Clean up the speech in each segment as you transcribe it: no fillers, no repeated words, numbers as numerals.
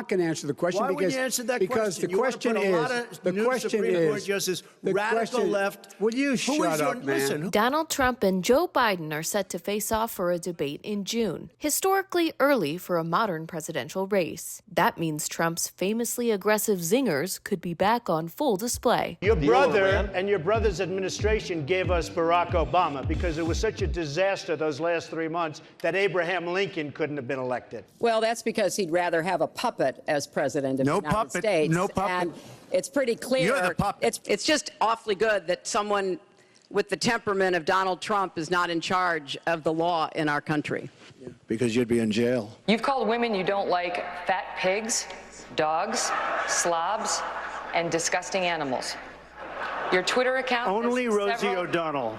not going to answer the question. Why would you answer that because question? the question is, the question Supreme Court is, Justice, the radical question, left. Will you shut up, man? Listen, Donald Trump and Joe Biden are set to face off for a debate in June, historically early for a modern presidential race. That means Trump's famously aggressive zingers could be back on full display. your brother and your brother's administration gave us Barack Obama because it was such a disaster those last 3 months that Abraham Lincoln couldn't have been elected. Well, that's because he'd rather have a puppet as president of the United States. No puppet. And it's pretty clear. You're the puppet. It's just awfully good that someone with the temperament of Donald Trump is not in charge of the law in our country. Because you'd be in jail. You've called women you don't like fat pigs, dogs, slobs, and disgusting animals. Your Twitter account... Only has Rosie several- O'Donnell.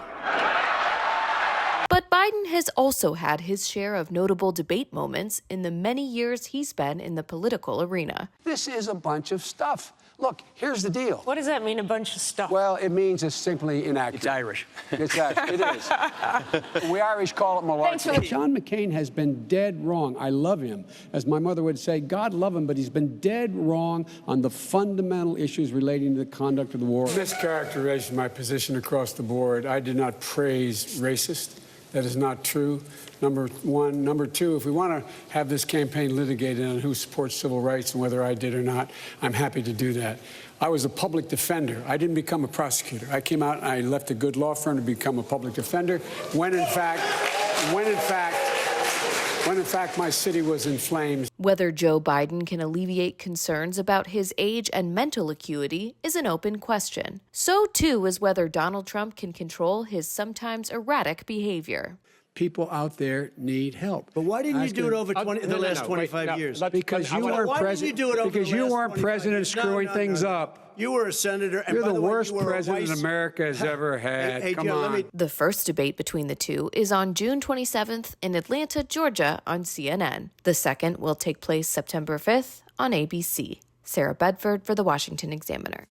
But Biden has also had his share of notable debate moments in the many years he's been in the political arena. This is a bunch of stuff. Look, here's the deal. What does that mean, a bunch of stuff? Well, it means it's simply inaccurate. It's Irish. It's Irish. It is. We Irish call it malarkey. John McCain has been dead wrong. I love him. As my mother would say, God love him, but he's been dead wrong on the fundamental issues relating to the conduct of the war. Mischaracterization of my position across the board. I did not praise racist. That is not true, number one. Number two, if we want to have this campaign litigated on who supports civil rights and whether I did or not, I'm happy to do that. I was a public defender. I didn't become a prosecutor. I came out and I left a good law firm to become a public defender when in fact, my city was in flames. Whether Joe Biden can alleviate concerns about his age and mental acuity is an open question. So, too, is whether Donald Trump can control his sometimes erratic behavior. People out there need help. But why didn't you do it over the last 25 years? Because you weren't president. Because you weren't president screwing things up. You were a senator. And You're by the way, worst you were a president vice- America has ever had. Hey, Come Joe, on. The first debate between the two is on June 27th in Atlanta, Georgia on CNN. The second will take place September 5th on ABC. Sarah Bedford for The Washington Examiner.